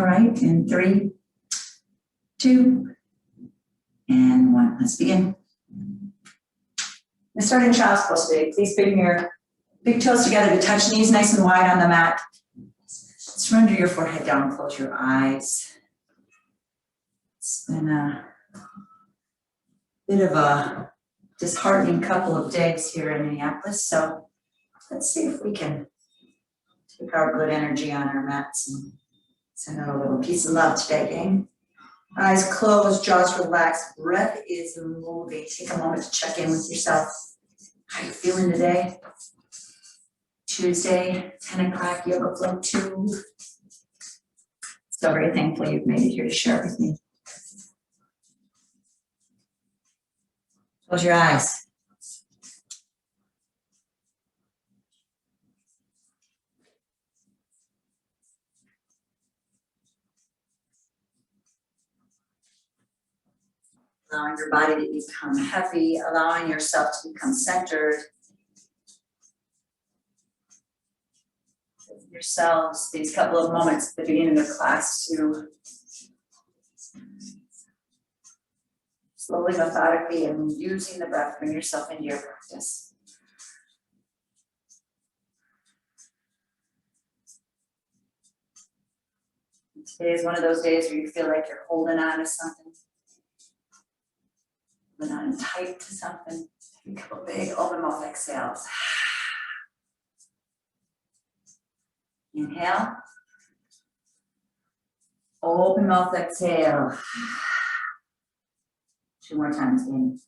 All right, in 3, 2, and 1. Let's begin. Let's start in child's pose today. Please bring your big toes together to touch knees nice and wide on the mat. Surrender your forehead down, close your eyes. It's been a bit of a disheartening couple of days here in Minneapolis, so let's see if we can take our good energy on our mats and send out a little piece of love today, gang. Eyes closed, jaws relaxed, breath is moving. Take a moment to check in with yourself. How are you feeling today? Tuesday, 10 o'clock, yoga flow 2. So very thankful you've made it here to share with me. Close your eyes. Allowing your body to become heavy, allowing yourself to become centered. Give yourselves these couple of moments at the beginning of class to slowly, methodically, and using the breath, bring yourself into your practice. Today is one of those days where you feel like you're holding on to something. Holding on tight to something. Take a couple big open mouth exhales. Inhale. Open mouth exhale. 2 more times in.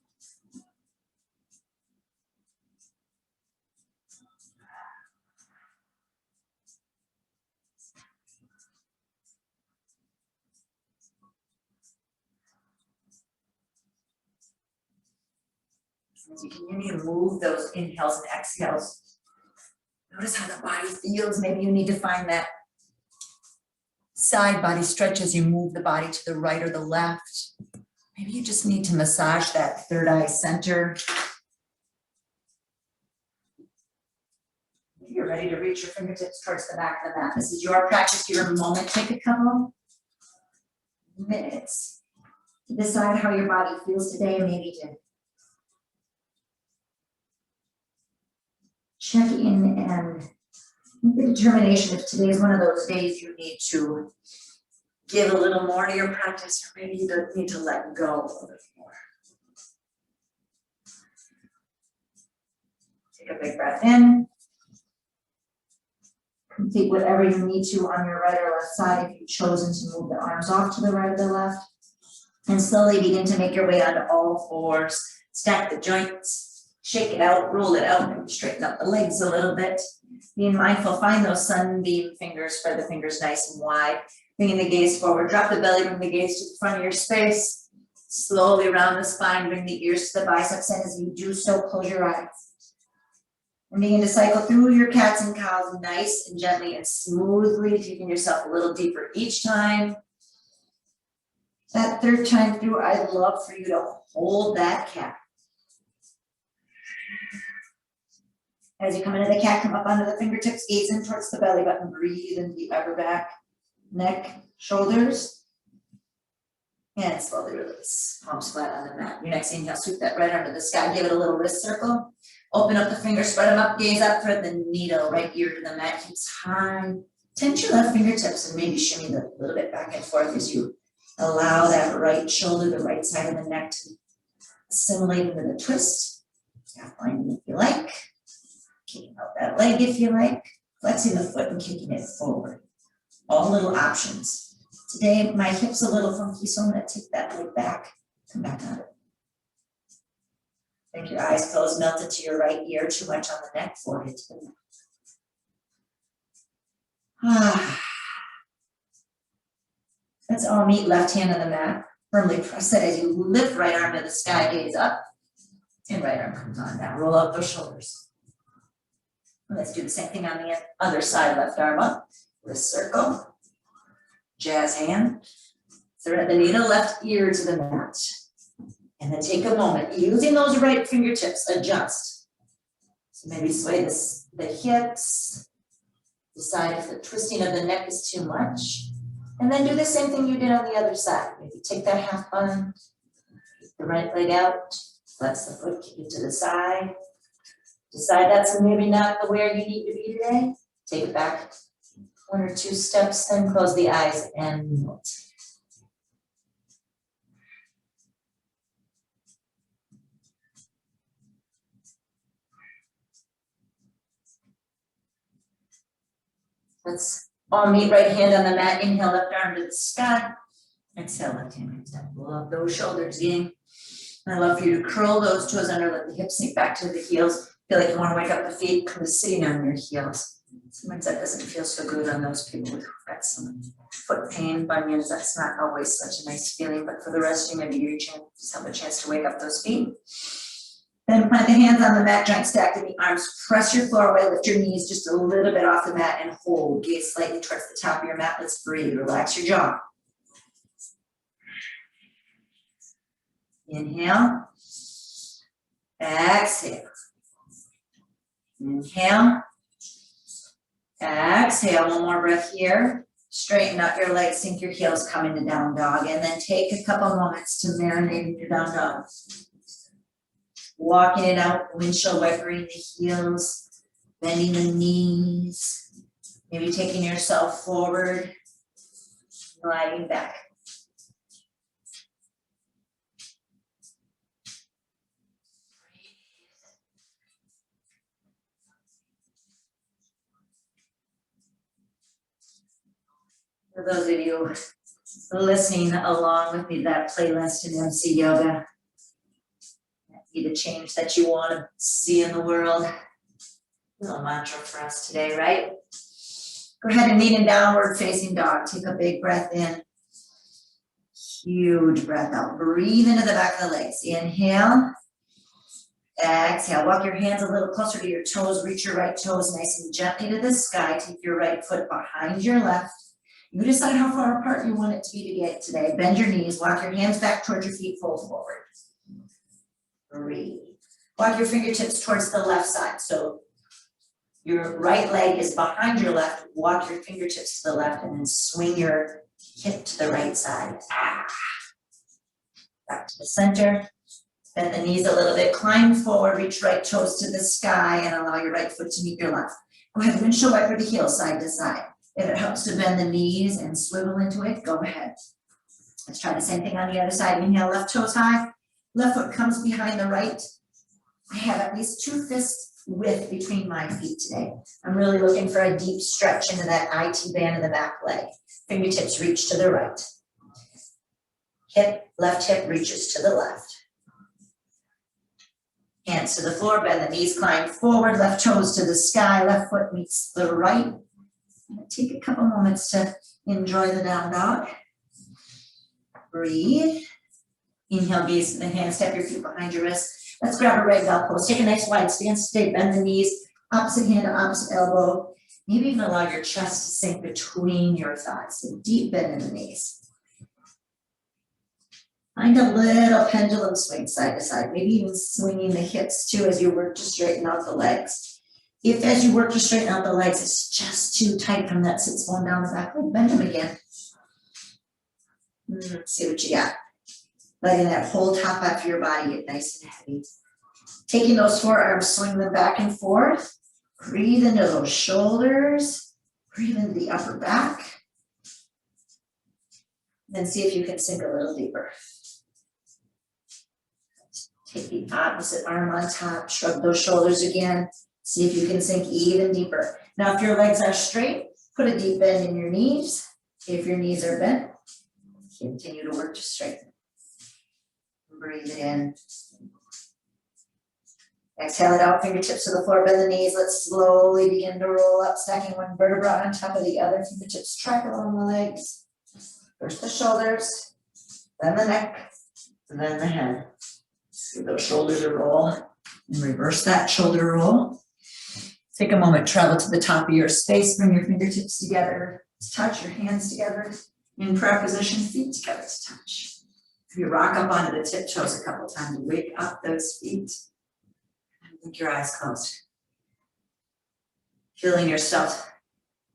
As you continue to move those inhales and exhales, notice how the body feels. Maybe you need to find that side body stretch as you move the body to the right or the left. Maybe you just need to massage that third eye center. Maybe you're ready to reach your fingertips towards the back of the mat. This is your practice, your moment. Take a couple minutes to decide how your body feels today, maybe to check in and make the determination if today is one of those days you need to give a little more to your practice, or maybe you need to let go a little bit more. Take a big breath in. Complete whatever you need to on your right or left side if you've chosen to move the arms off to the right or the left. And slowly begin to make your way onto all fours. Stack the joints, shake it out, roll it out, and straighten up the legs a little bit. Being mindful, find those sunbeam fingers, spread the fingers nice and wide. Bringing the gaze forward, drop the belly, bring the gaze to the front of your space. Slowly round the spine, bring the ears to the biceps, and as you do so, close your eyes. And begin to cycle through your cats and cows nice and gently and smoothly, taking yourself a little deeper each time. That third time through, I'd love for you to hold that cat. As you come into the cat, come up onto the fingertips, gaze in towards the belly button, breathe into the upper back. Neck, shoulders, and slowly release. Palms flat on the mat. Your next inhale, sweep that right arm to the sky. Give it a little wrist circle. Open up the fingers, spread them up, gaze up, thread the needle, right ear to the mat. Keeps high. Tense your left fingertips and maybe shimmy them a little bit back and forth as you allow that right shoulder, the right side of the neck to assimilate into the twist. Half binding if you like. Kicking out that leg if you like. Flexing the foot and kicking it forward. All little options. Today, my hip's a little funky, so I'm going to take that leg back, come back on it. Make your eyes closed, melt it to your right ear, too much on the neck, forehead to the neck. Let's all meet left hand on the mat. Firmly press it as you lift right arm to the sky, gaze up, and right arm comes on down. Roll out those shoulders. Let's do the same thing on the other side, left arm up. Wrist circle, jazz hand, thread the needle, left ear to the mat. And then take a moment, using those right fingertips, adjust. So maybe sway the hips, decide if the twisting of the neck is too much, And then do the same thing you did on the other side. Maybe take that half bund, the right leg out, flex the foot, kick it to the side. Decide that's maybe not the where you need to be today. Take it back 1 or 2 steps, then close the eyes and melt. Let's all meet right hand on the mat. Inhale, left arm to the sky. Exhale, left hand comes down. Love those shoulders, gang. I love for you to curl those toes under, let the hips sink back to the heels. Feel like you want to wake up the feet, kind of sitting on your heels. Sometimes that doesn't feel so good on those people who've got some foot pain, bunions. That's not always such a nice feeling, but for the rest of you, maybe you just have a chance to wake up those feet. Then plant the hands on the mat, joint stacked in the arms. Press your floor away, lift your knees just a little bit off the mat and hold. Gaze slightly towards the top of your mat. Let's breathe, relax your jaw. Inhale. Exhale. Inhale. Exhale, one more breath here. Straighten out your legs, sink your heels, come into down dog, and then take a couple moments to marinate in your down dog. Walking it out, windshield wipering the heels, bending the knees, maybe taking yourself forward, gliding back. For those of you listening along with me, that playlist in MC Yoga, be the change that you want to see in the world. A little mantra for us today, right? Go ahead and meet in downward facing dog. Take a big breath in. Huge breath out. Breathe into the back of the legs. Inhale. Exhale. Walk your hands a little closer to your toes. Reach your right toes nice and gently to the sky. Take your right foot behind your left. You decide how far apart you want it to be to get today. Bend your knees. Walk your hands back towards your feet. Fold forward. Breathe. Walk your fingertips towards the left side. So your right leg is behind your left. Walk your fingertips to the left and then swing your hip to the right side. Back to the center. Bend the knees a little bit. Climb forward. Reach right toes to the sky and allow your right foot to meet your left. Go ahead. Windshield wiper the heels side to side. If it helps to bend the knees and swivel into it, go ahead. Let's try the same thing on the other side. Inhale, left toes high. Left foot comes behind the right. I have at least 2 fists width between my feet today. I'm really looking for a deep stretch into that IT band in the back leg. Fingertips reach to the right. Left hip reaches to the left. Hands to the floor, bend the knees, climb forward, left toes to the sky, left foot meets the right. Take a couple moments to enjoy the down dog. Breathe. Inhale, gaze to the hands, step your feet behind your wrists. Let's grab a ragdoll pose. Take a nice wide stance today. Bend the knees, opposite hand to opposite elbow. Maybe even allow your chest to sink between your thighs. So deep bend in the knees. Find a little pendulum swing side to side. Maybe even swinging the hips too as you work to straighten out the legs. If as you work to straighten out the legs, it's just too tight from that sits bone down the back leg, bend them again. See what you got. Letting that whole top half of your body get nice and heavy. Taking those forearms, swing them back and forth. Breathe into those shoulders. Breathe into the upper back. Then see if you can sink a little deeper. Take the opposite arm on top, shrug those shoulders again. See if you can sink even deeper. Now, if your legs are straight, put a deep bend in your knees. If your knees are bent, continue to work to straighten. Breathe it in. Exhale it out, fingertips to the floor, bend the knees. Let's slowly begin to roll up, stacking one vertebra on top of the other. Fingertips track along the legs. First the shoulders, then the neck, and then the head. See those shoulders a roll. And reverse that shoulder roll. Take a moment, travel to the top of your space, bring your fingertips together, touch your hands together. In prayer position, feet together to touch. If you rock up onto the tiptoes a couple times, wake up those feet. And keep your eyes closed. Feeling yourself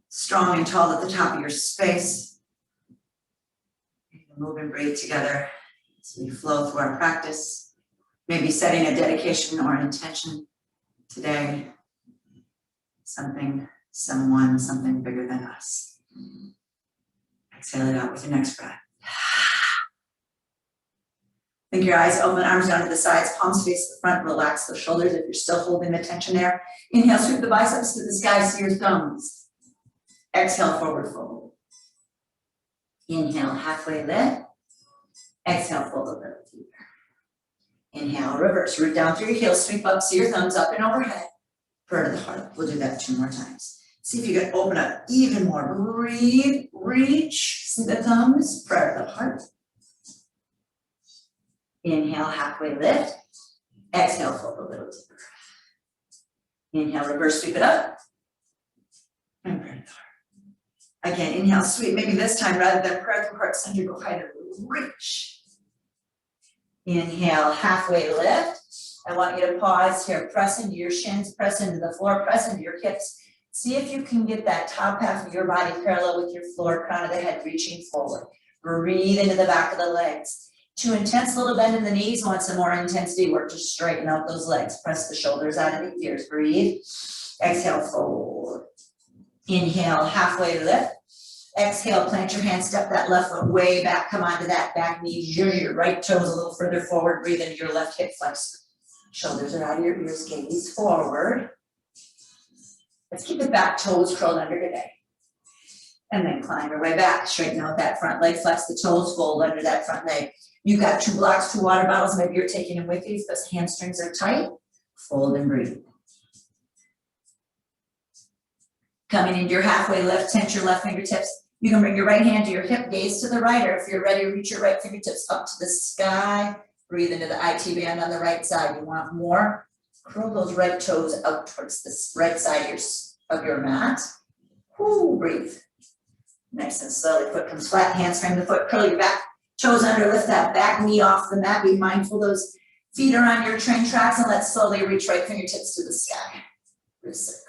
strong and tall at the top of your space. move and breathe together as we flow through our practice. Maybe setting a dedication or an intention today. Something, someone, something bigger than us. Exhale it out with your next breath. Think your eyes open, arms down to the sides, palms face the front, relax the shoulders if you're still holding the tension there. Inhale, sweep the biceps to the sky, see your thumbs. Exhale, forward fold. Inhale, halfway lift. Exhale, fold a little deeper. Inhale, reverse, root down through your heels, sweep up, see your thumbs up and overhead. Prayer to the heart. We'll do that 2 more times. See if you can open up even more. Breathe, reach, see the thumbs, prayer to the heart. Inhale, halfway lift. Exhale, fold a little deeper. Inhale, reverse, sweep it up. And prayer to the heart. Again, inhale, sweep. Maybe this time, rather than prayer to the heart center, go higher, reach. Inhale, halfway lift. I want you to pause here. Press into your shins, press into the floor, press into your hips. See if you can get that top half of your body parallel with your floor, crown of the head reaching forward. Breathe into the back of the legs. 2 intense little bend in the knees. Want some more intensity work to straighten out those legs. Press the shoulders out of the ears. Breathe. Exhale, fold. Inhale, halfway lift. Exhale, plant your hands, step that left foot way back. Come onto that back knee. Your right toes a little further forward. Breathe into your left hip flexor. Shoulders are out of your ears. Gaze forward. Let's keep the back toes curled under today. And then climb your way back. Straighten out that front leg. Flex the toes, fold under that front leg. You've got 2 blocks, 2 water bottles. Maybe you're taking them with you because hamstrings are tight. Fold and breathe. Coming into your halfway lift, tense your left fingertips. You can bring your right hand to your hip, gaze to the right, or if you're ready, reach your right fingertips up to the sky. Breathe into the IT band on the right side. You want more? Curl those right toes out towards the right side of your mat. Whoo, breathe. Nice and slowly. Foot comes flat, hands frame the foot, curl your back. Toes under, lift that back knee off the mat. Be mindful those feet are on your train tracks, and let's slowly reach right fingertips to the sky. Circle.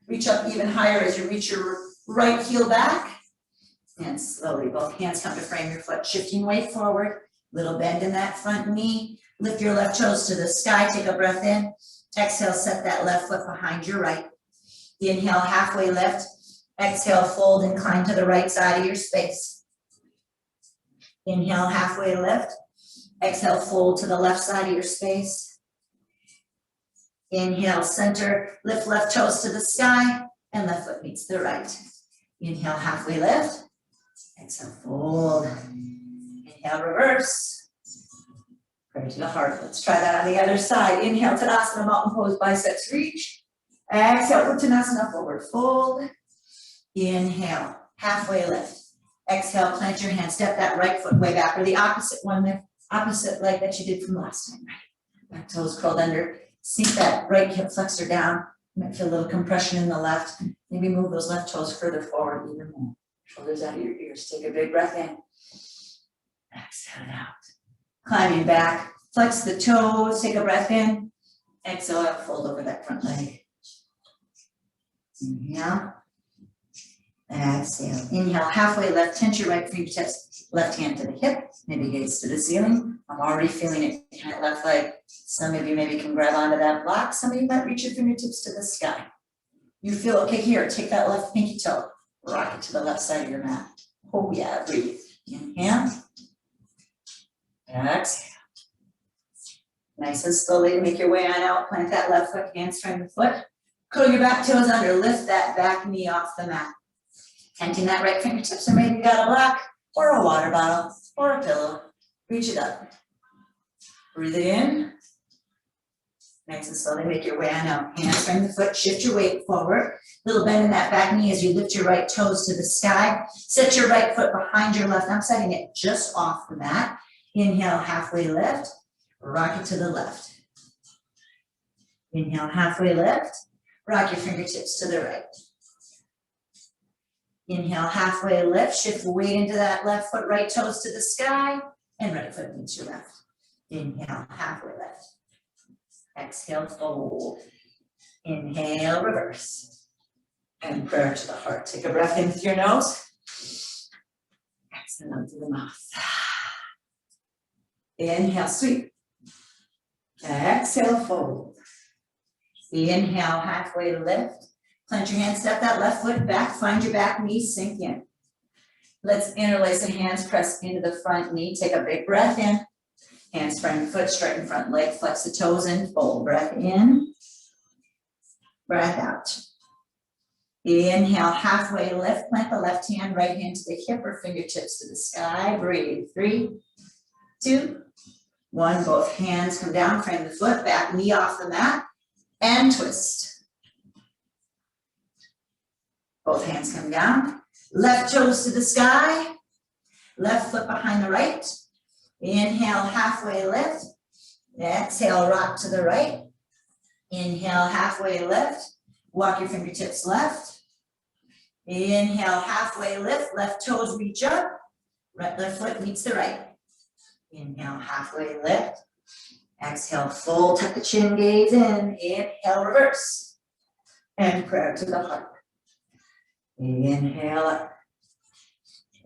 Reach up even higher as you reach your right heel back. And slowly, both hands come to frame your foot, shifting weight forward. Little bend in that front knee. Lift your left toes to the sky. Take a breath in. Exhale, set that left foot behind your right. Inhale, halfway lift. Exhale, fold and climb to the right side of your space. Inhale, halfway lift. Exhale, fold to the left side of your space. Inhale, center, lift left toes to the sky, and left foot meets the right. Inhale, halfway lift. Exhale, fold. Inhale, reverse. Pray to the heart. Let's try that on the other side. Inhale, Tadasana, mountain pose, biceps reach. Exhale, Uttanasana, forward fold. Inhale, halfway lift. Exhale, plant your hand, step that right foot way back, or the opposite one, the opposite leg that you did from last time, right? Back toes curled under. Sink that right hip flexor down. You might feel a little compression in the left. Maybe move those left toes further forward even more. Shoulders out of your ears. Take a big breath in. Exhale it out. Climbing back. Flex the toes. Take a breath in. Exhale out. Fold over that front leg. Inhale. Exhale. Inhale. Halfway left. Tense your right fingertips. Left hand to the hip. Maybe gaze to the ceiling. I'm already feeling it in that left leg. Some of you maybe can grab onto that block. Some of you might reach your fingertips to the sky. You feel okay here. Take that left pinky toe. Rock it to the left side of your mat. Oh yeah, breathe. Inhale. Exhale. Nice and slowly make your way on out. Plant that left foot, hands frame the foot. Curl your back toes under. Lift that back knee off the mat. Tenting that right fingertips, or maybe you got a block, or a water bottle, or a pillow. Reach it up. Breathe it in. Nice and slowly make your way on out. Hands frame the foot, shift your weight forward. Little bend in that back knee as you lift your right toes to the sky. Set your right foot behind your left. I'm setting it just off the mat. Inhale, halfway lift. Rock it to the left. Inhale, halfway lift. Rock your fingertips to the right. Inhale, halfway lift. Shift the weight into that left foot, right toes to the sky, and right foot meets your left. Inhale, halfway lift. Exhale, fold. Inhale, reverse. And prayer to the heart. Take a breath in with your nose. Send them through the mouth. Inhale, sweep. Exhale, fold. Inhale, halfway lift. Plant your hands, step that left foot back, find your back knee, sink in. Let's interlace the hands, press into the front knee, take a big breath in. Hands front foot, straighten front leg, flex the toes in, fold, breath in, breath out. Inhale, halfway lift, plant the left hand, right hand to the hip or fingertips to the sky, breathe. 3, 2, 1, both hands come down, frame the foot, back knee off the mat, and twist. Both hands come down, left toes to the sky, left foot behind the right. Inhale, halfway lift. Exhale, rock to the right. Inhale, halfway lift. Walk your fingertips left. Inhale, halfway lift. Left toes reach up. Right left foot meets the right. Inhale, halfway lift. Exhale, fold, tuck the chin, gaze in. Inhale, reverse. And prayer to the heart. Inhale up.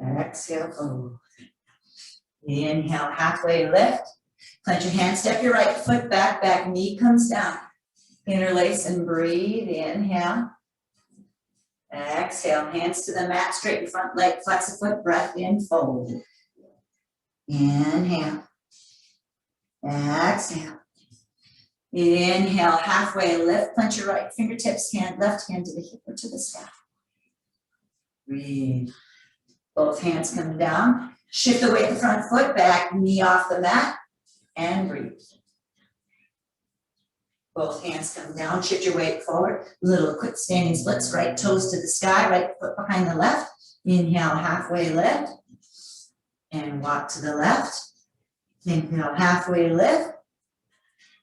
Exhale, fold. Inhale, halfway lift. Plant your hand, step your right foot back, back knee comes down. Interlace and breathe. Inhale. Exhale, hands to the mat, straighten front leg, flex the foot, breath in, fold. Inhale. Exhale. Inhale, halfway lift. Plant your right fingertips, left hand to the hip or to the sky. Breathe. Both hands come down. Shift the weight of the front foot, back knee off the mat, and breathe. Both hands come down, shift your weight forward. Little quick standing splits, right toes to the sky, right foot behind the left. Inhale, halfway lift, and walk to the left. Inhale, halfway lift,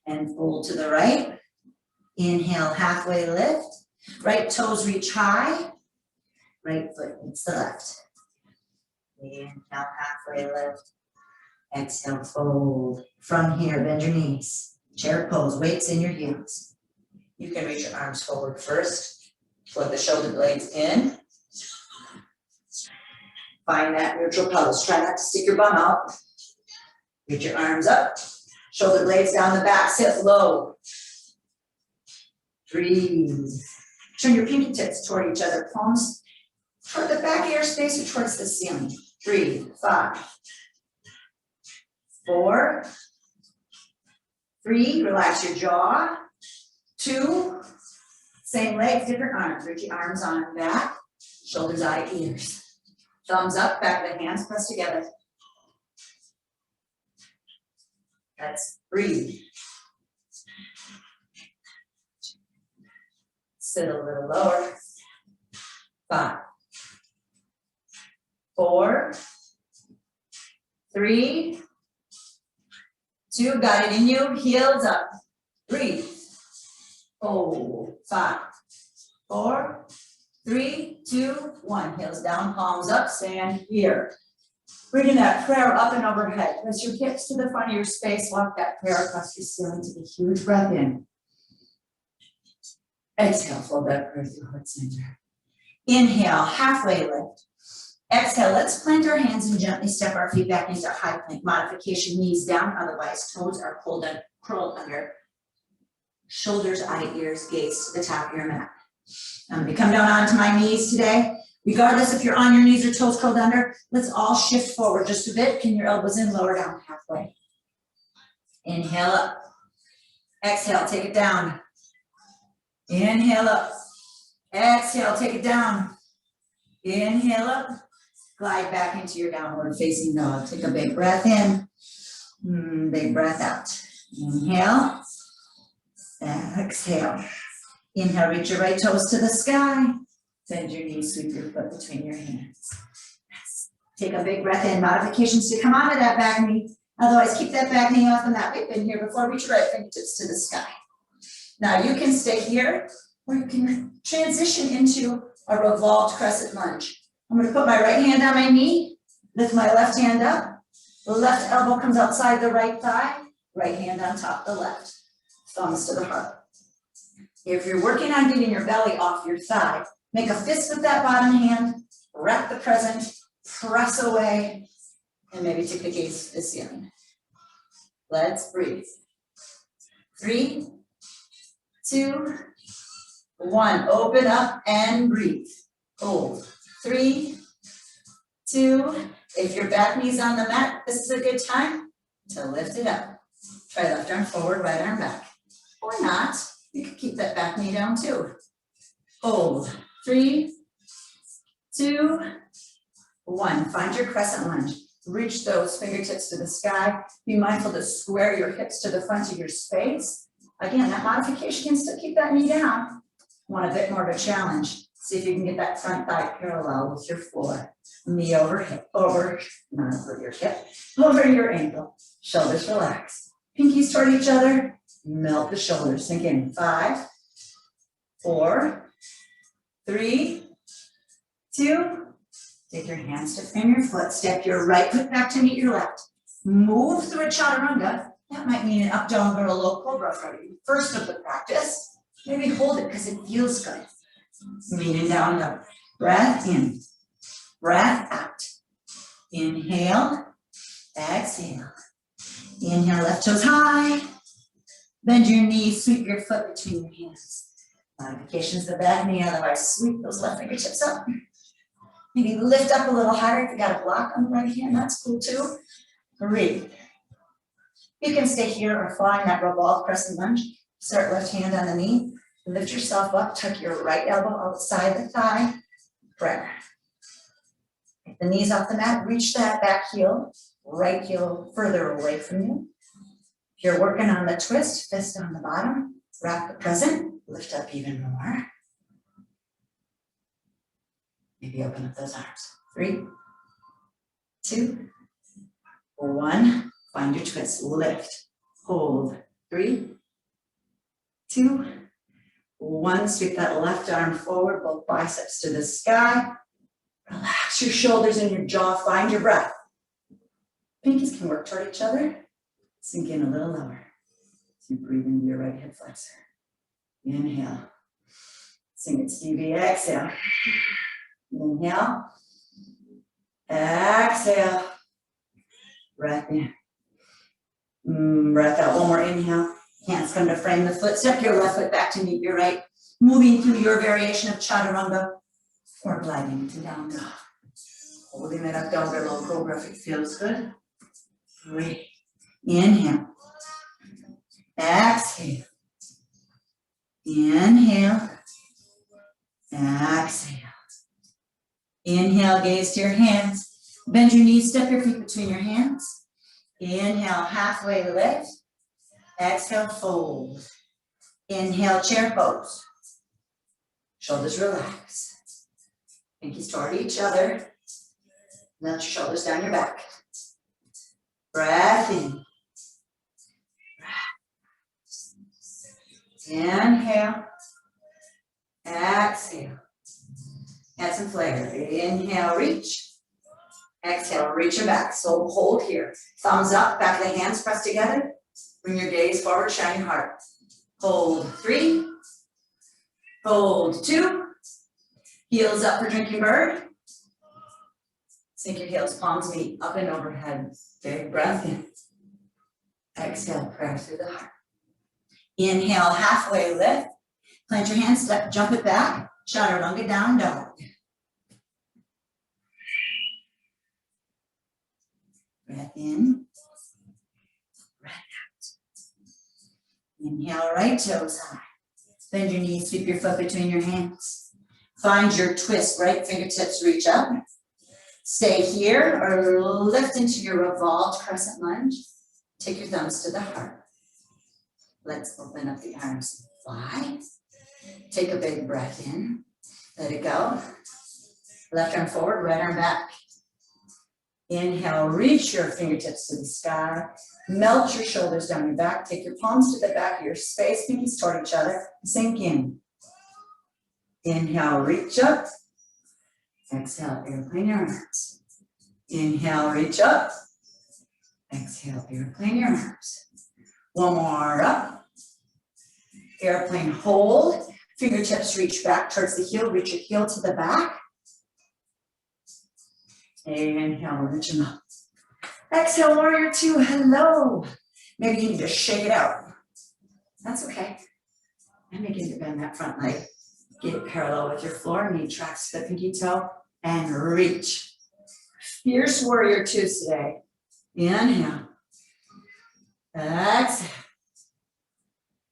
and fold to the right. Inhale, halfway lift. Right toes reach high, right foot meets the left. Inhale, halfway lift. Exhale, fold. From here, bend your knees. Chair pose, weights in your heels. You can reach your arms forward first. Float the shoulder blades in. Find that neutral pose. Try not to stick your bum out. Reach your arms up. Shoulder blades down the back, sit low. Breathe. Turn your pinky tips toward each other, palms toward the back of your space or towards the ceiling. 3, 5, 4, 3, relax your jaw. 2, same legs, different arms. Reach your arms on and back, shoulders, eye, ears. Thumbs up, back of the hands pressed together. Let's breathe. Sit a little lower. 5, 4, 3, 2, got it in you, heels up. Breathe. Oh, 5, 4, 3, 2, 1. Heels down, palms up, stand here. Bringing that prayer up and overhead. Press your hips to the front of your space. Walk that prayer across your ceiling. Take a huge breath in. Exhale, fold that prayer through heart center. Inhale, halfway lift. Exhale, let's plant our hands and gently step our feet back into high plank modification. Knees down, otherwise toes are curled under. Shoulders, eye, ears, gaze to the top of your mat. I'm going to come down onto my knees today. Regardless if you're on your knees or toes curled under, let's all shift forward just a bit. Pin your elbows in, lower down halfway. Inhale up. Exhale, take it down. Inhale up. Exhale, take it down. Inhale up. Glide back into your downward facing dog. Take a big breath in. Big breath out. Inhale. Exhale. Inhale, reach your right toes to the sky. Bend your knees, sweep your foot between your hands. Take a big breath in. Modifications to come onto that back knee. Otherwise, keep that back knee off the mat. We've been here before. Reach your right fingertips to the sky. Now you can stay here, or you can transition into a revolved crescent lunge. I'm going to put my right hand on my knee, lift my left hand up. The left elbow comes outside the right thigh, right hand on top of the left. Thumbs to the heart. If you're working on getting your belly off your thigh, make a fist with that bottom hand, wrap the present, press away, and maybe take the gaze to the ceiling. Let's breathe. 3, 2, 1. Open up and breathe. Hold. 3, 2. If your back knee's on the mat, this is a good time to lift it up. Try left arm forward, right arm back. Or not. You can keep that back knee down too. Hold. 3, 2, 1. Find your crescent lunge. Reach those fingertips to the sky. Be mindful to square your hips to the front of your space. Again, that modification can still keep that knee down. Want a bit more of a challenge. See if you can get that front thigh parallel with your floor. Knee over hip, not over your hip, over your ankle. Shoulders relax. Pinkies toward each other. Melt the shoulders. Sink in. 5, 4, 3, 2. Take your hands to frame your foot. Step your right foot back to meet your left. Move through a chaturanga. That might mean an up dog or a low cobra for you. First of the practice. Maybe hold it because it feels good. Meaning down dog. Breath in. Breath out. Inhale. Exhale. Inhale, left toes high. Bend your knees, sweep your foot between your hands. Modifications to the back knee, otherwise sweep those left fingertips up. Maybe lift up a little higher if you got a block on the right hand, that's cool too. Breathe. You can stay here or find that revolved crescent lunge. Start left hand on the knee. Lift yourself up, tuck your right elbow outside the thigh. Prayer. Take the knees off the mat, reach that back heel, right heel further away from you. If you're working on the twist, fist on the bottom, wrap the present, lift up even more. Maybe open up those arms. 3, 2, 1. Find your twist, lift, hold. 3, 2, 1. Sweep that left arm forward, both biceps to the sky. Relax your shoulders and your jaw, find your breath. Pinkies can work toward each other. Sink in a little lower. So you breathe into your right hip flexor. Inhale. Sing it, Stevie. Exhale. Inhale. Exhale. Breath in. Breath out. One more inhale. Hands come to frame the foot. Step your left foot back to meet your right. Moving through your variation of chaturanga or gliding into down dog. Holding it up, dog or low cobra if it feels good. Breathe. Inhale. Exhale. Inhale. Exhale. Inhale, gaze to your hands. Bend your knees, step your feet between your hands. Inhale, halfway lift. Exhale, fold. Inhale, chair pose. Shoulders relax. Pinkies toward each other. Melt your shoulders down your back. Breath in. Inhale. Exhale. Add some flair. Inhale, reach. Exhale, reach your back. So hold here. Thumbs up, back of the hands pressed together. Bring your gaze forward, shine your heart. Hold 3. Hold 2. Heels up for drinking bird. Sink your heels, palms meet, up and overhead. Big breath in. Exhale, prayer through the heart. Inhale, halfway lift. Plant your hands, step, jump it back. Chaturanga, down dog. Breath in. Breath out. Inhale, right toes high. Bend your knees, sweep your foot between your hands. Find your twist, right fingertips reach up. Stay here or lift into your revolved crescent lunge. Take your thumbs to the heart. Let's open up the arms and fly. Take a big breath in. Let it go. Left arm forward, right arm back. Inhale, reach your fingertips to the sky. Melt your shoulders down your back. Take your palms to the back of your space, pinkies toward each other. Sink in. Inhale, reach up. Exhale, airplane your arms. Inhale, reach up. Exhale, airplane your arms. One more up. Airplane hold. Fingertips reach back towards the heel. Reach your heel to the back. Inhale, reach them up. Exhale, warrior two, hello. Maybe you need to shake it out. That's okay. And begin to bend that front leg. Get it parallel with your floor, knee tracks to the pinky toe, and reach. Fierce warrior twos today. Inhale. Exhale.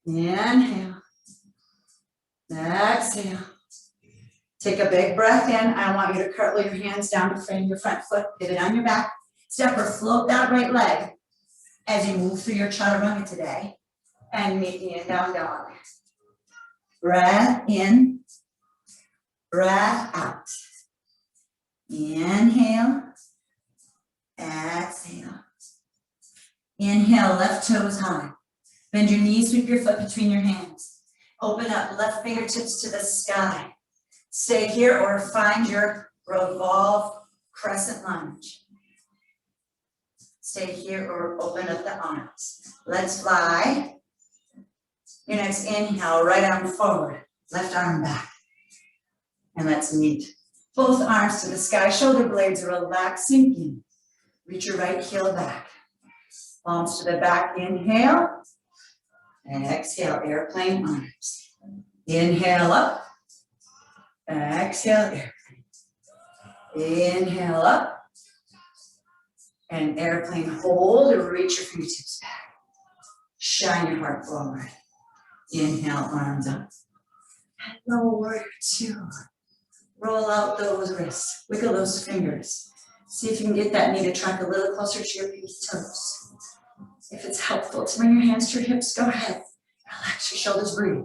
Inhale. Exhale. Take a big breath in. I want you to curl your hands down to frame your front foot, pivot on your back, step or float that right leg as you move through your chaturanga today, and meet me in down dog. Breath in, breath out. Inhale, exhale. Inhale, left toes high. Bend your knees, sweep your foot between your hands. Open up left fingertips to the sky. Stay here or find your revolve crescent lunge. Stay here or open up the arms. Let's fly. Your next inhale, right arm forward, left arm back. And let's meet. Both arms to the sky, shoulder blades relax, sink in. Reach your right heel back. Palms to the back, inhale. And exhale, airplane arms. Inhale up. Exhale, airplane. Inhale up. And airplane hold, reach your fingertips back. Shine your heart forward. Inhale, arms up. Hello, warrior two. Roll out those wrists, wiggle those fingers. See if you can get that knee to track a little closer to your pinky toes. If it's helpful to bring your hands to your hips, go ahead. Relax your shoulders, breathe.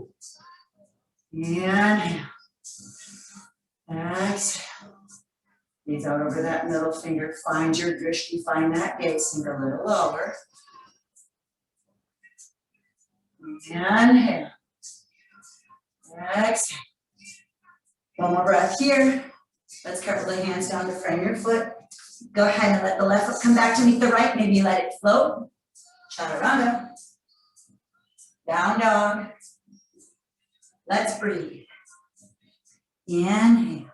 Inhale. Exhale. Knees out over that middle finger. Find your drishti, find that gaze, sink a little lower. Inhale. Exhale. One more breath here. Let's carefully the hands down to frame your foot. Go ahead and let the left foot come back to meet the right. Maybe let it float. Chaturanga. Down dog. Let's breathe. Inhale.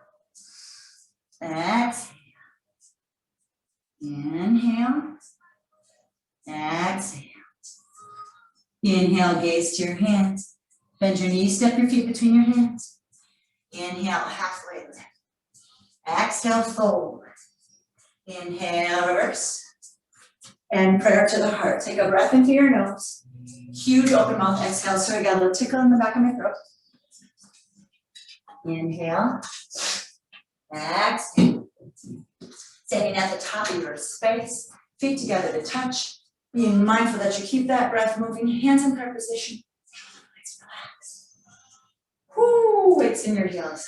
Exhale. Inhale. Exhale. Inhale, gaze to your hands. Bend your knees, step your feet between your hands. Inhale, halfway lift. Exhale, fold. Inhale, reverse. And prayer to the heart. Take a breath into your nose. Huge open mouth exhale. So I got a little tickle in the back of my throat. Inhale. Exhale. Standing at the top of your space. Feet together to touch. Being mindful that you keep that breath moving. Hands in prayer position. Let's relax. Whoo, weights in your heels.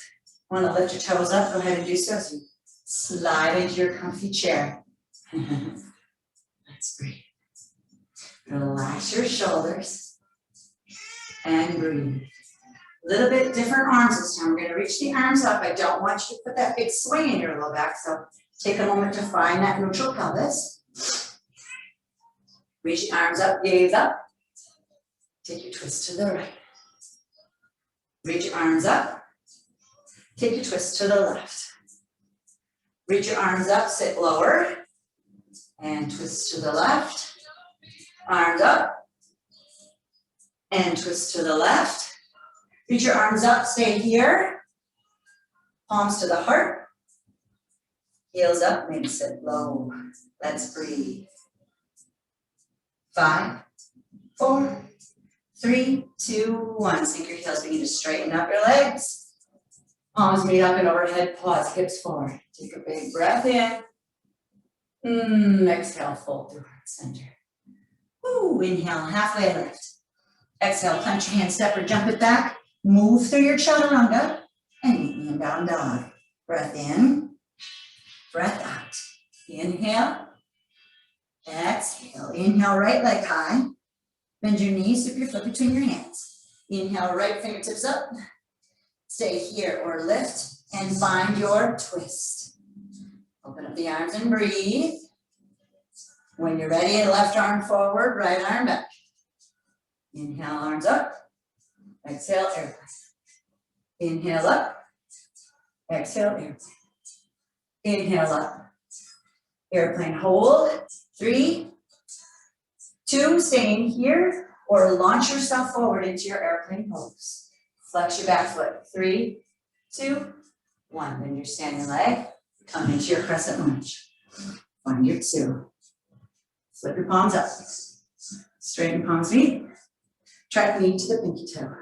Want to lift your toes up? Go ahead and do so as you slide into your comfy chair. Let's breathe. Relax your shoulders and breathe. A little bit different arms this time. We're going to reach the arms up. I don't want you to put that big swing in your low back, so take a moment to find that neutral pelvis. Reach the arms up, gaze up. Take your twist to the right. Reach your arms up. Take your twist to the left. Reach your arms up, sit lower. And twist to the left. Arms up. And twist to the left. Reach your arms up, stay here. Palms to the heart. Heels up, maybe sit low. Let's breathe. 5, 4, 3, 2, 1. Sink your heels, begin to straighten up your legs. Palms meet up and overhead, pause, hips forward. Take a big breath in. Exhale, fold through heart center. Woo, inhale, halfway lift. Exhale, punch your hand, step or jump it back. Move through your chaturanga and meet me in down dog. Breath in, breath out. Inhale, exhale. Inhale, right leg high. Bend your knees, sweep your foot between your hands. Inhale, right fingertips up. Stay here or lift and find your twist. Open up the arms and breathe. When you're ready, left arm forward, right arm back. Inhale, arms up. Exhale, airplane. Inhale up. Exhale, airplane. Inhale up. Airplane hold. 3, 2, staying here, or launch yourself forward into your airplane pose. Flex your back foot. 3, 2, 1. Then your standing leg. Come into your crescent lunge. Find your 2. Flip your palms up. Straighten palms meet. Track knee to the pinky toe.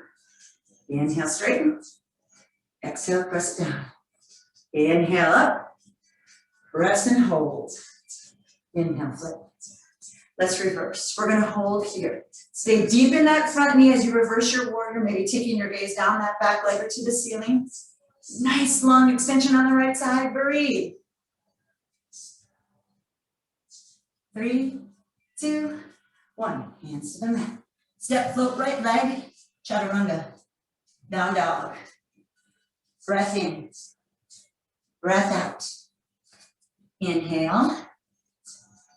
Inhale, straighten. Exhale, press down. Inhale up. Press and hold. Inhale, flip. Let's reverse. We're gonna hold here. Stay deep in that front knee as you reverse your warrior, maybe taking your gaze down that back leg or to the ceiling. Nice long extension on the right side. Breathe. 3, 2, 1. Hands to the mat. Step, float right leg. Chaturanga. Down dog. Breath in. Breath out. Inhale.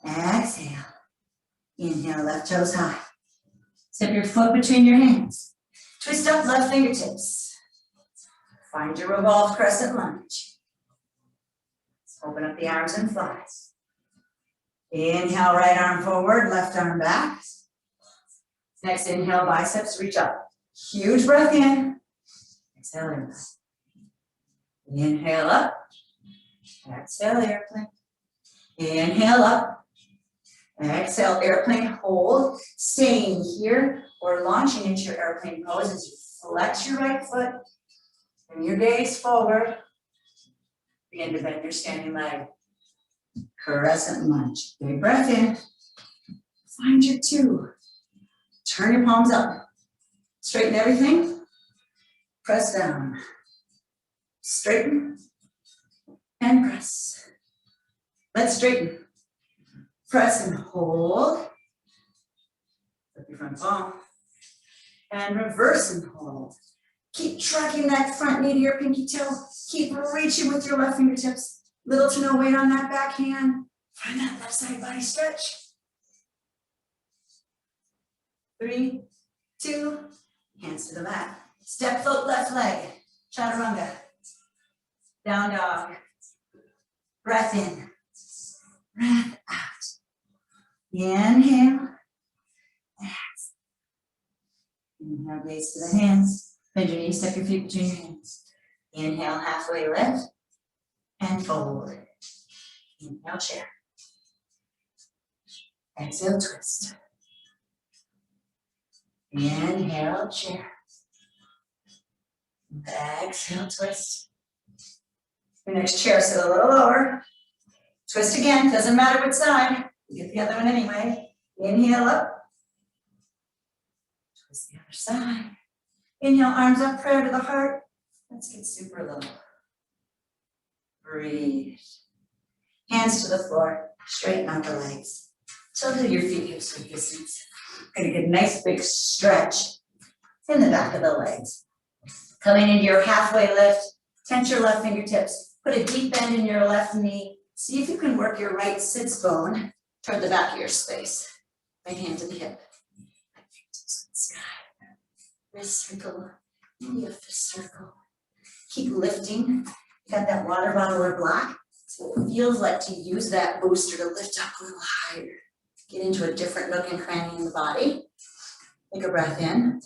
Exhale. Inhale, left toes high. Step your foot between your hands. Twist up left fingertips. Find your revolved crescent lunge. Open up the arms and fly. Inhale, right arm forward, left arm back. Next inhale, biceps reach up. Huge breath in. Exhale, airplane. Inhale up. Exhale, airplane. Inhale up. Exhale, airplane hold. Staying here or launching into your airplane pose as you flex your right foot. Bring your gaze forward. Begin to bend your standing leg. Crescent lunge. Big breath in. Find your 2. Turn your palms up. Straighten everything. Press down. Straighten. And press. Let's straighten. Press and hold. Flip your front palm. And reverse and hold. Keep tracking that front knee to your pinky toe. Keep reaching with your left fingertips. Little to no weight on that back hand. Find that left side body stretch. 3, 2, hands to the mat. Step, float, left leg. Chaturanga. Down dog. Breath in. Breath out. Inhale. Exhale. Inhale, gaze to the hands. Bend your knees, step your feet between your hands. Inhale, halfway lift. And fold. Inhale, chair. Exhale, twist. Inhale, chair. Exhale, twist. Your next chair, sit a little lower. Twist again, doesn't matter which side. You get the other one anyway. Inhale up. Twist the other side. Inhale, arms up, prayer to the heart. Let's get super low. Breathe. Hands to the floor. Straighten out the legs. Till your feet hips width distance. Gonna get a nice big stretch in the back of the legs. Coming into your halfway lift. Tense your left fingertips. Put a deep bend in your left knee. See if you can work your right sits bone toward the back of your space. Right hand to the hip. Sky. Wrist circle. Maybe a fist circle. Keep lifting. Got that water bottle or block. See what it feels like to use that booster to lift up a little higher. Get into a different nook and cranny in the body. Take a breath in.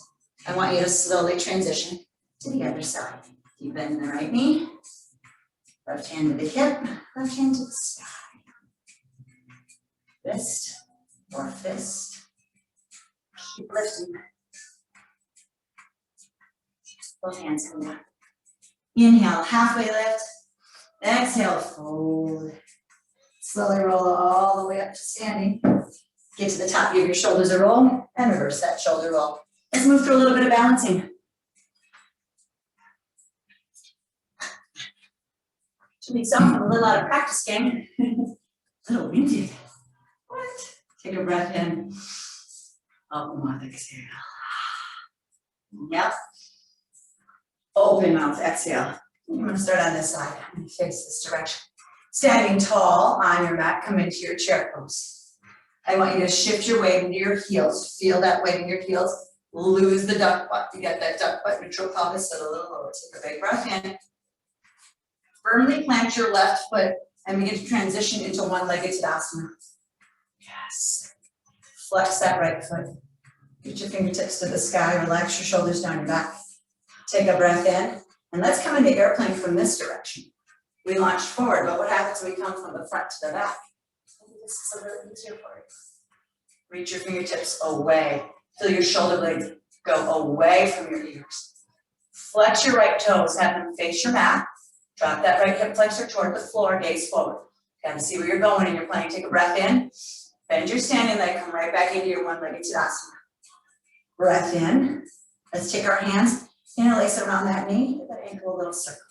I want you to slowly transition to the other side. Keep bending the right knee. Left hand to the hip. Left hand to the sky. Fist or fist. Keep lifting. Both hands come down. Inhale, halfway lift. Exhale, fold. Slowly roll all the way up to standing. Get to the top, give your shoulders a roll, and reverse that shoulder roll. Let's move through a little bit of balancing. Should be something a little out of practice, gang. A little winded. What? Take a breath in. Open mouth, exhale. Yep. Open mouth, exhale. I'm going to start on this side. I'm going to face this direction. Standing tall on your mat, come into your chair pose. I want you to shift your weight into your heels. Feel that weight in your heels. Lose the duck butt. You get that duck butt neutral pelvis, sit a little lower. Take a big breath in. Firmly plant your left foot and begin to transition into one-legged Tadasana. Yes. Flex that right foot. Get your fingertips to the sky, relax your shoulders down your back. Take a breath in, and let's come into airplane from this direction. We launch forward, but what happens when we come from the front to the back? This is a little easier for you. Reach your fingertips away. Feel your shoulder blades go away from your ears. Flex your right toes, have them face your mat. Drop that right hip flexor toward the floor, gaze forward. Gotta see where you're going and you're planning. Take a breath in. Bend your standing leg, come right back into your one-legged Tadasana. Breath in. Let's take our hands, interlace around that knee, get that ankle a little circle.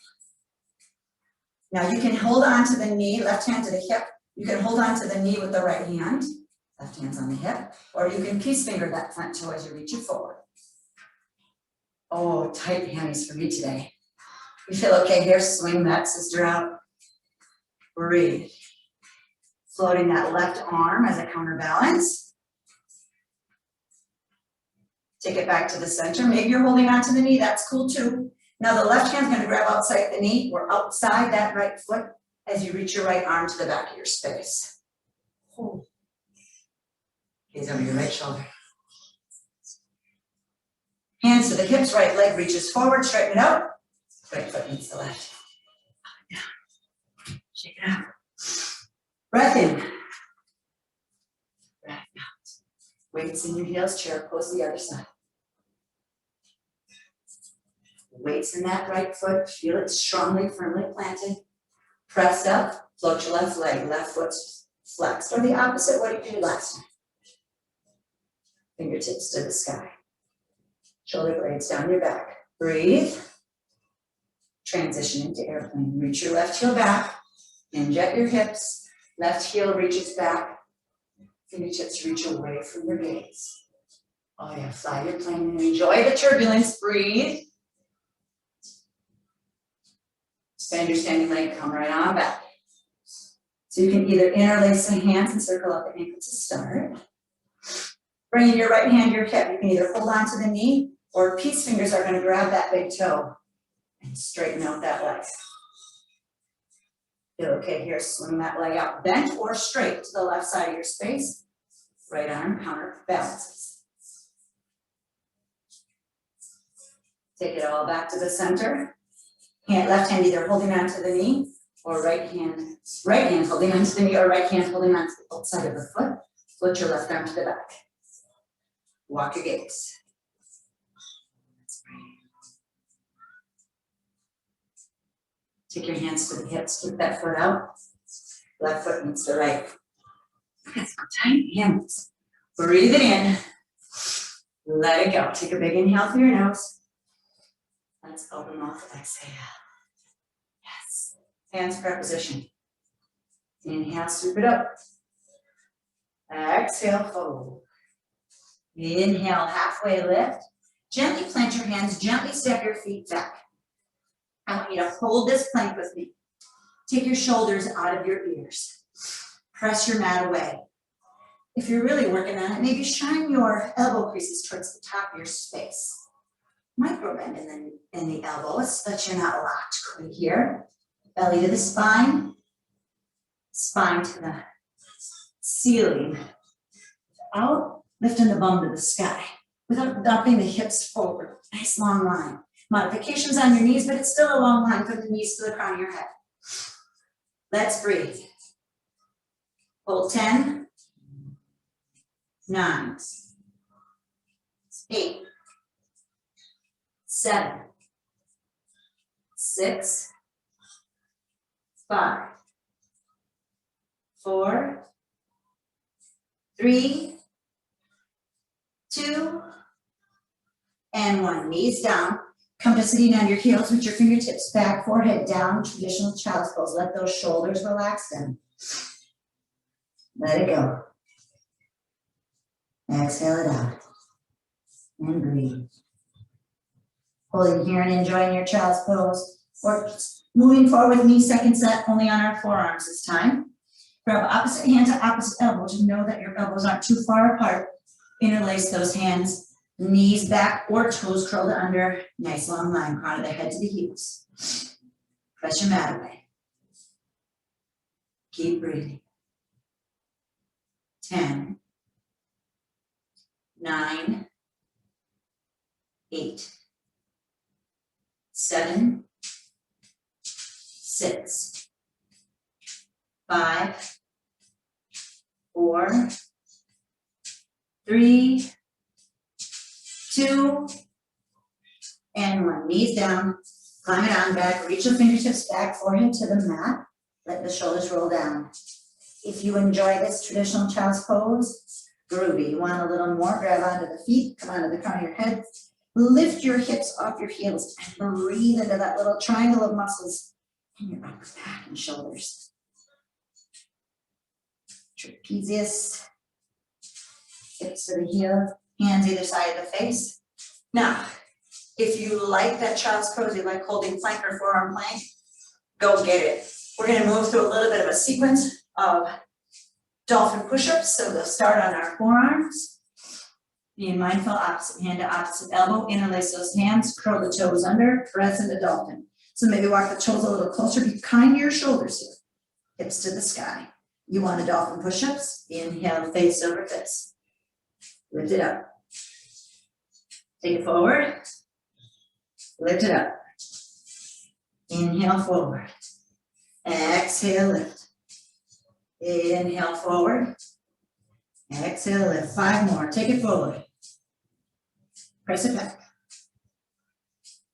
Now you can hold on to the knee, left hand to the hip. You can hold on to the knee with the right hand, left hand's on the hip, or you can peace finger that front toe as you reach it forward. Oh, tight hammies for me today. You feel okay here? Swing that sister out. Breathe. Floating that left arm as a counterbalance. Take it back to the center. Maybe you're holding on to the knee, that's cool too. Now the left hand's gonna grab outside the knee or outside that right foot as you reach your right arm to the back of your space. Hold. Gaze over your right shoulder. Hands to the hips, right leg reaches forward, straighten it out. Right foot meets the left. Up and down. Shake it out. Breath in. Breath out. Weights in your heels, chair pose the other side. Weights in that right foot, feel it strongly, firmly planted. Press up, float your left leg, left foot flexed. Or the opposite, what did you do last time? Fingertips to the sky. Shoulder blades down your back. Breathe. Transition into airplane. Reach your left heel back. Hinge at your hips. Left heel reaches back. Fingertips reach away from your gaze. Oh yeah, fly your plane and enjoy the turbulence. Breathe. Bend your standing leg, come right on back. So you can either interlace the hands and circle out the ankle to start. Bringing your right hand to your hip, you can either hold on to the knee or peace fingers are going to grab that big toe and straighten out that leg. Feel okay here, swing that leg out, bent or straight to the left side of your space. Right arm counter balances. Take it all back to the center. Left hand either holding on to the knee or right hand holding on to the knee or right hand holding on to the outside of the foot. Float your left arm to the back. Walk your gaze. Take your hands to the hips, keep that foot out. Left foot meets the right. That's tight hands. Breathe it in. Let it go. Take a big inhale through your nose. Let's open mouth, exhale. Yes. Hands prayer position. Inhale, sweep it up. Exhale, fold. Inhale, halfway lift. Gently plant your hands, gently step your feet back. I want you to hold this plank with me. Take your shoulders out of your ears. Press your mat away. If you're really working on it, maybe shine your elbow creases towards the top of your space. Micro bend in the elbows, but you're not locked quite here. Belly to the spine. Spine to the ceiling. Out, lifting the bum to the sky. Without dumping the hips forward. Nice long line. Modifications on your knees, but it's still a long line from the knees to the crown of your head. Let's breathe. Hold 10, 9, 8, 7, 6, 5, 4, 3, 2, and 1. Knees down. Come to sitting on your heels with your fingertips back, forehead down, traditional child's pose. Let those shoulders relax in. Let it go. Exhale it out. And breathe. Holding here and enjoying your child's pose. Or moving forward with knee second set, only on our forearms this time. Grab opposite hand to opposite elbow to know that your elbows aren't too far apart. Interlace those hands. Knees back or toes curled under. Nice long line, crown of the head to the heels. Press your mat away. Keep breathing. 10, 9, 8, 7, 6, 5, 4, 3, 2, and 1. Knees down, climb it on back, reach the fingertips back, forehead to the mat, let the shoulders roll down. If you enjoy this traditional child's pose, groovy. You want a little more, grab onto the feet, come onto the crown of your head, lift your hips off your heels, and breathe into that little triangle of muscles in your upper back and shoulders. Trapezius, hips to the heel, hands either side of the face. Now, if you like that child's pose, you like holding plank or forearm plank, go get it. We're gonna move through a little bit of a sequence of dolphin push-ups. So they'll start on our forearms. Being mindful, opposite hand to opposite elbow, interlace those hands, curl the toes under, press into dolphin. So maybe walk the toes a little closer, be kind to your shoulders here. Hips to the sky. You want a dolphin push-ups? Inhale, face over fist. Lift it up. Take it forward. Lift it up. Inhale forward. Exhale, lift. Inhale forward. Exhale, lift. 5 more. Take it forward. Press it back.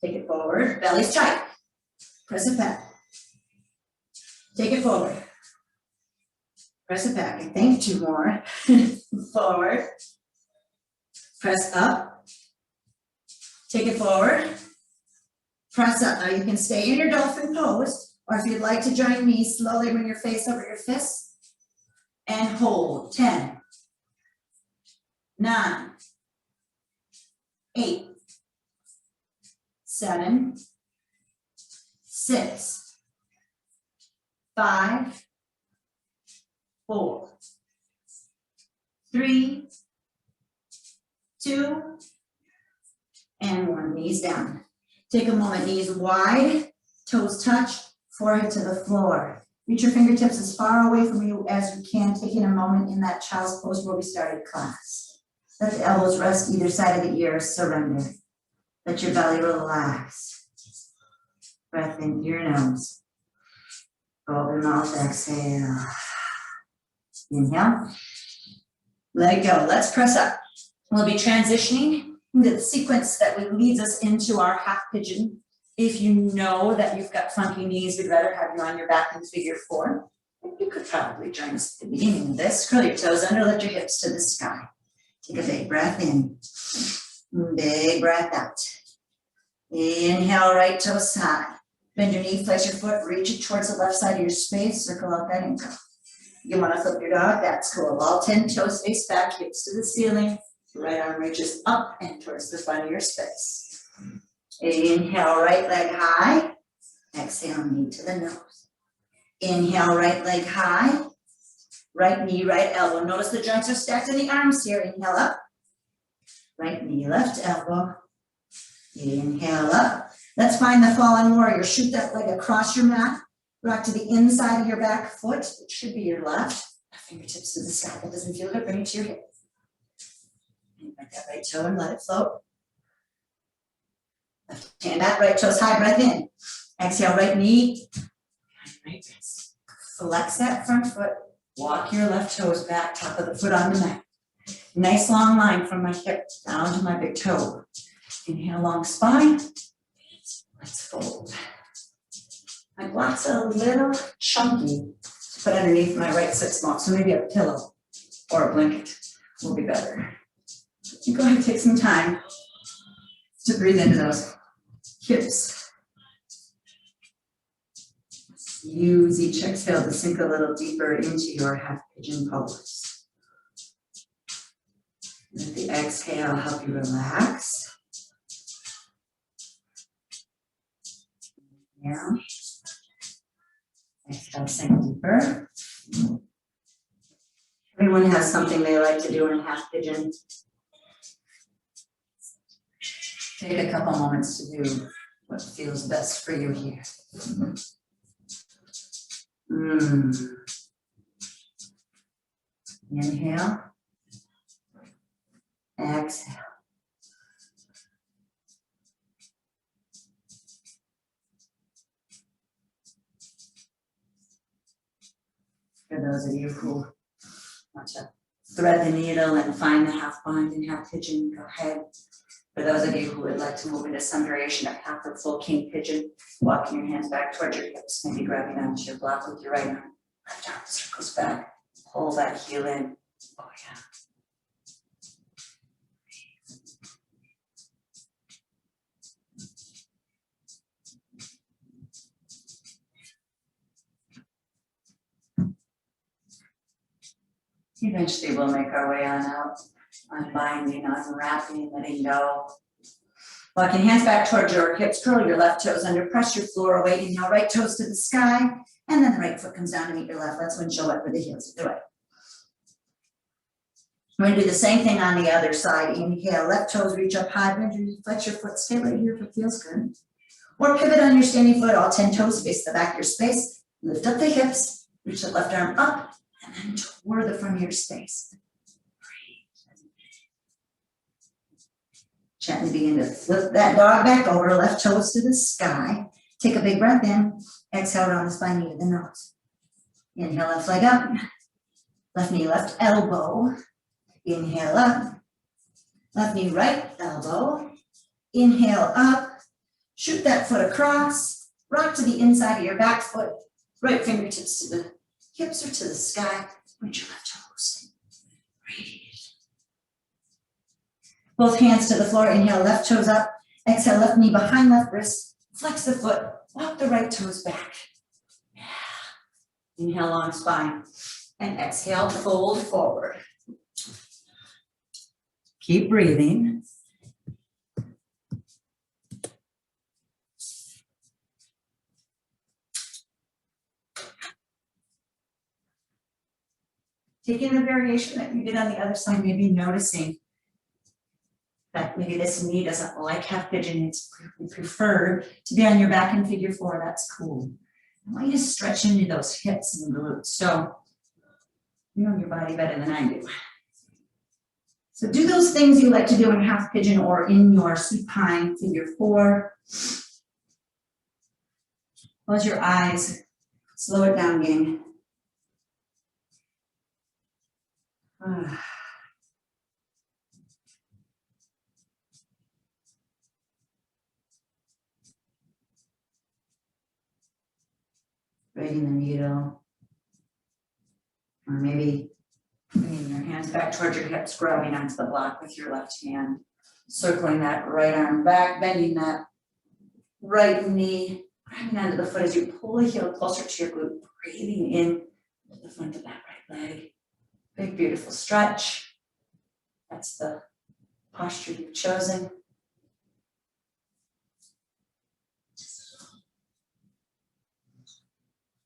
Take it forward. Belly's tight. Press it back. Take it forward. Press it back. I think 2 more. Forward. Press up. Take it forward. Press up. Now you can stay in your dolphin pose, or if you'd like to join me, slowly bring your face over your fists and hold. 10, 9, 8, 7, 6, 5, 4, 3, 2, and 1. Knees down. Take a moment, knees wide, toes touch, forehead to the floor. Reach your fingertips as far away from you as you can, taking a moment in that child's pose where we started class. Let the elbows rest either side of the ears, surrender. Let your belly relax. Breath in through your nose. Open mouth, exhale. Inhale. Let it go. Let's press up. We'll be transitioning into the sequence that leads us into our half pigeon. If you know that you've got funky knees, we'd rather have you on your back in figure 4. You could probably join us at the beginning of this. Curl your toes under, lift your hips to the sky. Take a big breath in, big breath out. Inhale, right toe side. Bend your knee, flex your foot, reach it towards the left side of your space, circle out that ankle. You want to flip your dog, that's cool. All 10 toes face back, hips to the ceiling. Right arm reaches up and towards the front of your space. Inhale, right leg high. Exhale, knee to the nose. Inhale, right leg high. Right knee, right elbow. Notice the joints are stacked in the arms here. Inhale up. Right knee, left elbow. Inhale up. Let's find the fallen warrior. Shoot that leg across your mat. Rock to the inside of your back foot. It should be your left. Fingertips to the sky. That doesn't feel good. Bring it to your hip. Bend that right toe and let it float. Left hand out, right toes high, breath in. Exhale, right knee. Right wrist. Flex that front foot. Walk your left toes back, top of the foot on the mat. Nice long line from my hip down to my big toe. Inhale, long spine. Let's fold. My blocks are a little chunky to put underneath my right sit small, so maybe a pillow or a blanket will be better. You go ahead and take some time to breathe into those hips. Use each exhale to sink a little deeper into your half pigeon pose. Let the exhale help you relax. Yeah. Exhale, sink deeper. Everyone has something they like to do in half pigeon. Take a couple moments to do what feels best for you here. Inhale. Exhale. For those of you who want to thread the needle and find the half bind and half pigeon, go ahead. For those of you who would like to move into some variation of half or full king pigeon, walking your hands back towards your hips, maybe grabbing onto your block with your right arm. Left arm circles back, pull that heel in. Oh yeah. Eventually we'll make our way on out, unbinding, unwrapping, letting go. Walking hands back towards your hips, curl your left toes under, press your floor away, inhale, right toes to the sky, and then the right foot comes down to meet your left. Let's windshield wiper the heels of the right. We're gonna do the same thing on the other side. Inhale, left toes reach up high, bend your knee, flex your foot, stay right here if it feels good. Or pivot on your standing foot, all 10 toes face the back of your space, lift up the hips, reach the left arm up, and then toward the front of your space. Gently begin to flip that dog back over, left toes to the sky. Take a big breath in, exhale down the spine, knee to the nose. Inhale, left leg up, left knee, left elbow. Inhale up, left knee, right elbow. Inhale up, shoot that foot across, rock to the inside of your back foot, right fingertips to the hips or to the sky, reach your left toes. Breathe. Both hands to the floor, inhale, left toes up, exhale, left knee behind left wrist, flex the foot, walk the right toes back. Yeah. Inhale, long spine, and exhale, fold forward. Keep breathing. Taking the variation that you did on the other side, maybe noticing that maybe this knee doesn't like half pigeon, it's preferred to be on your back in figure 4, that's cool. I want you to stretch into those hips and glutes. So you know your body better than I do. So do those things you like to do in half pigeon or in your supine figure 4. Close your eyes, slow it down, gang. Threading the needle, or maybe bringing your hands back towards your hips, grabbing onto the block with your left hand, circling that right arm back, bending that right knee, grabbing onto the foot as you pull the heel closer to your glute, breathing in to the front of that right leg. Big, beautiful stretch. That's the posture you've chosen.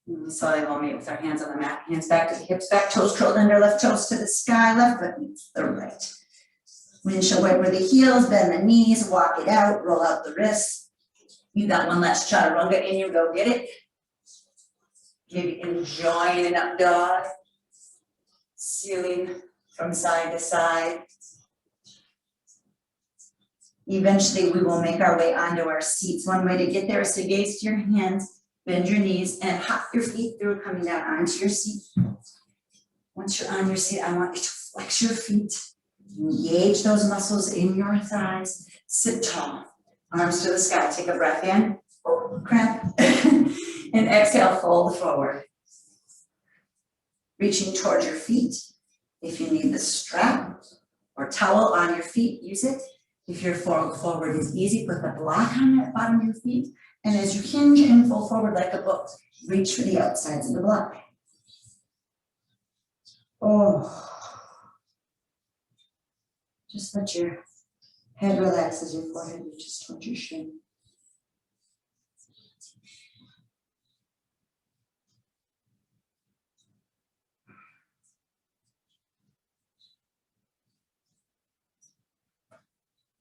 And slowly we'll meet with our hands on the mat, hands back to the hips, back toes curled under, left toes to the sky, left foot meets the right. Windshield wiper the heels, bend the knees, walk it out, roll out the wrists. You got one last chaturanga in you, go get it. Maybe enjoying an up dog. Sealing from side to side. Eventually we will make our way onto our seats. One way to get there is to gaze to your hands, bend your knees, and hop your feet through, coming down onto your seat. Once you're on your seat, I want you to flex your feet, engage those muscles in your thighs, sit tall, arms to the sky, take a breath in, cramp, and exhale, fold forward. Reaching towards your feet. If you need the strap or towel on your feet, use it. If your forward is easy, put the block on the bottom of your feet. And as you hinge and fold forward like a book, reach for the outsides of the block. Oh. Just let your head relax as your forehead reaches towards your shin.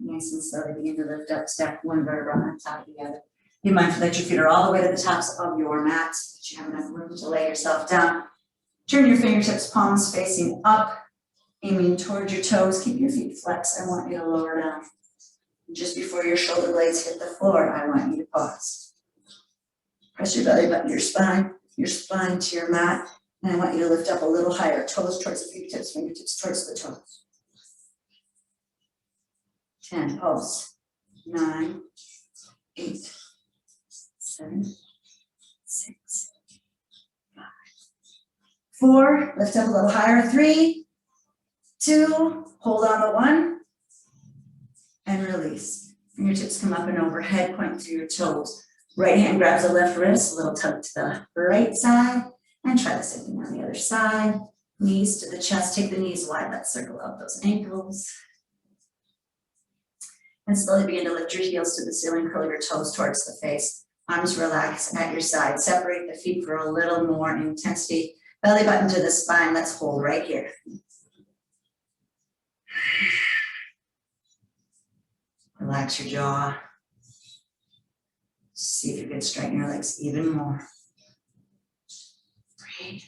Nice and slowly begin to lift up, stack one vertebra on top of the other. Be mindful that your feet are all the way to the tops of your mats, that you have enough room to lay yourself down. Turn your fingertips, palms facing up, aiming toward your toes. Keep your feet flexed. I want you to lower down. Just before your shoulder blades hit the floor, I want you to pause. Press your belly button to your spine to your mat, and I want you to lift up a little higher, toes towards the fingertips towards the toes. 10, pulse. 9, 8, 7, 6, 5, 4, lift up a little higher, 3, 2, hold on the 1, and release. Fingertips come up and overhead, point through your toes. Right hand grabs the left wrist, a little tug to the right side, and try the same thing on the other side. Knees to the chest, take the knees wide, let's circle out those ankles. And slowly begin to lift your heels to the ceiling, curl your toes towards the face. Arms relax at your side. Separate the feet for a little more intensity. Belly button to the spine, let's hold right here. Relax your jaw. See if you can straighten your legs even more. Breathe.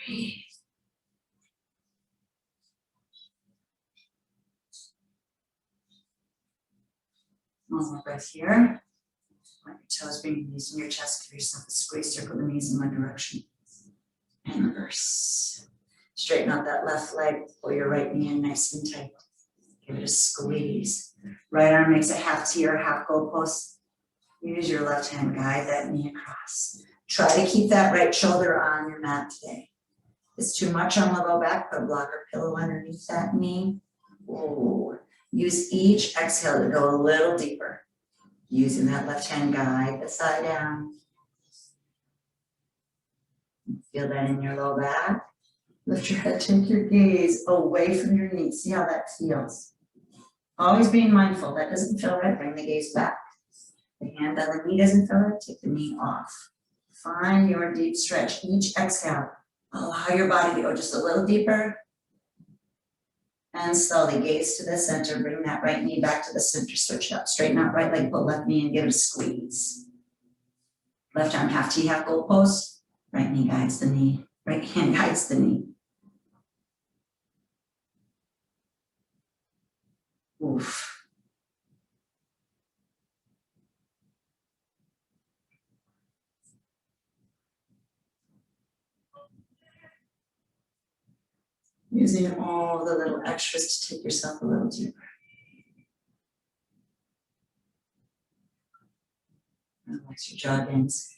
Breathe. One more breath here. Let your toes bring your knees in your chest. Give yourself a squeeze. Circle the knees in one direction. And reverse. Straighten out that left leg. Pull your right knee in nice and tight. Give it a squeeze. Right arm makes a half T or half goalpost. Use your left hand, guide that knee across. Try to keep that right shoulder on your mat today. If it's too much on the low back, put a blocker pillow underneath that knee. Ooh. Use each exhale to go a little deeper. Using that left hand, guide the thigh down. Feel that in your low back. Lift your head, take your gaze away from your knee. See how that feels. Always being mindful, that doesn't feel right, bring the gaze back. The hand on the knee doesn't feel right, take the knee off. Find your deep stretch. Each exhale, allow your body to go just a little deeper. And slowly gaze to the center, bring that right knee back to the center, switch it up, straighten out right leg, pull left knee and give it a squeeze. Left arm half T, half goal post, right knee guides the knee, right hand guides the knee. Oof. Using all the little extras to take yourself a little deeper. Relax your jaw veins.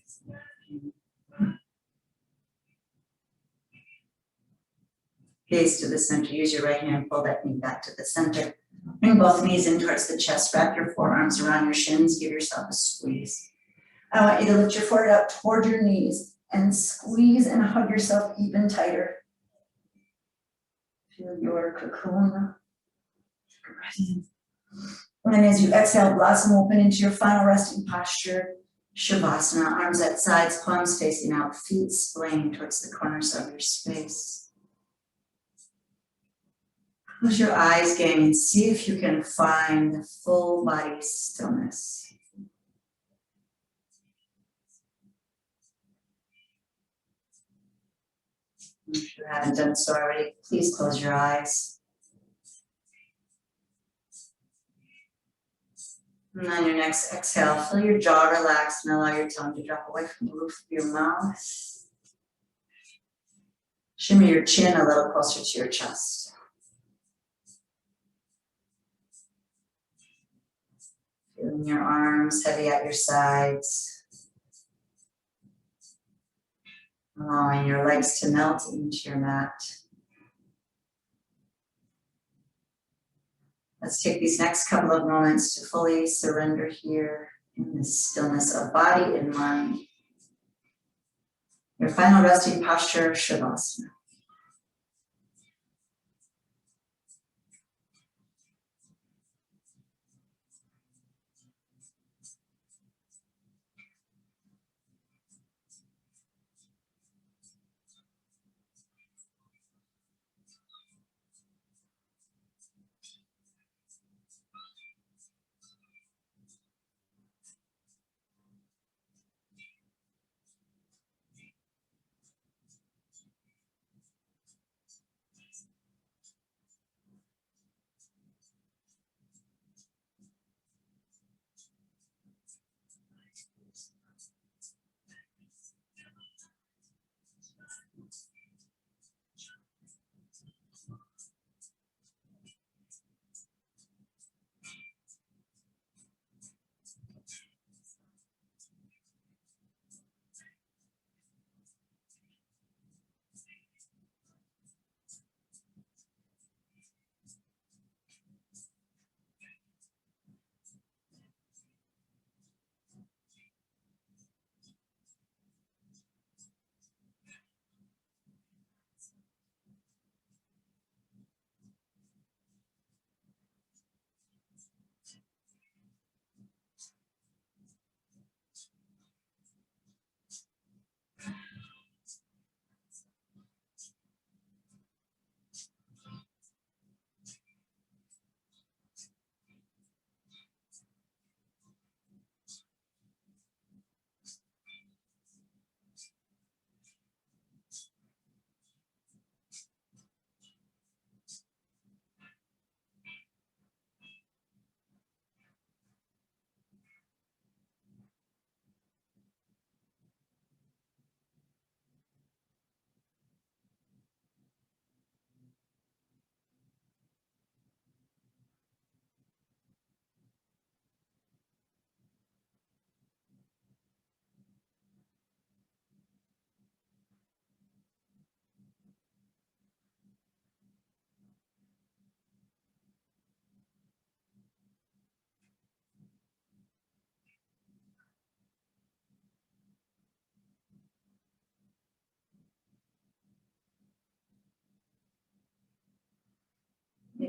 Gaze to the center. Use your right hand, pull that knee back to the center. Bring both knees in towards the chest. Wrap your forearms around your shins. Give yourself a squeeze. I want you to lift your forehead up toward your knees and squeeze and hug yourself even tighter. Feel your cocoon. And as you exhale, blossom open into your final resting posture. Shavasana, arms at sides, palms facing out, feet splaying towards the corners of your space. Close your eyes again and see if you can find full body stillness. If you haven't done so already, please close your eyes. And on your next exhale, feel your jaw relax and allow your tongue to drop away from the roof of your mouth. Shimmy your chin a little closer to your chest. Feeling your arms heavy at your sides. Allowing your legs to melt into your mat. Let's take these next couple of moments to fully surrender here in the stillness of body and mind. Your final resting posture, Shavasana.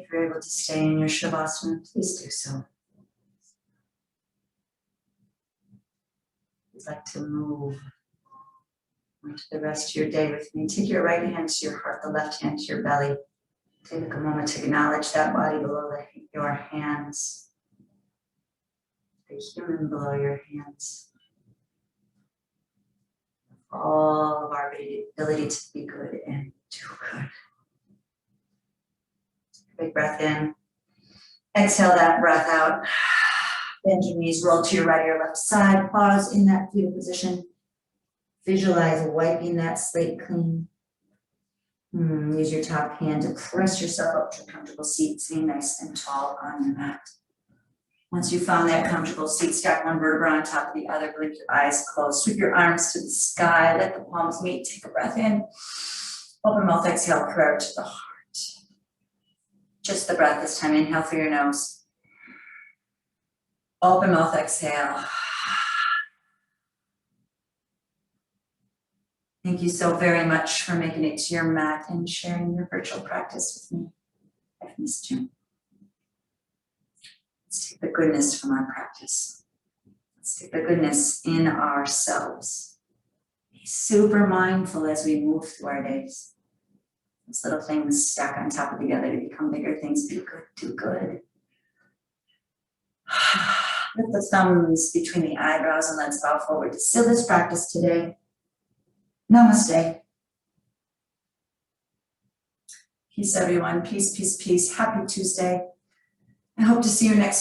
If you're able to stay in your Shavasana, please do so. If you'd like to move into the rest of your day with me, take your right hand to your heart, the left hand to your belly. Take a moment to acknowledge that body below your hands, the human below your hands. All of our ability to be good and do good. Big breath in. Exhale that breath out. Bend your knees, roll to your right or your left side. Pause in that fetal position. Visualize wiping that slate clean. Use your top hand to press yourself up to a comfortable seat, sitting nice and tall on your mat. Once you found that comfortable seat, stack one vertebra on top of the other, blink your eyes closed, sweep your arms to the sky, let the palms meet, take a breath in. Open mouth, exhale, prayer to the heart. Just the breath this time, inhale through your nose. Open mouth, exhale. Thank you so very much for making it to your mat and sharing your virtual practice with me. I've missed you. Let's take the goodness from our practice. Let's take the goodness in ourselves. Be super mindful as we move through our days. Those little things stack on top of each other to become bigger things. Be good, do good. Lift the thumbs between the eyebrows and let's bow forward to seal this practice today. Namaste. Peace, everyone. Peace, peace, peace. Happy Tuesday. I hope to see you next week.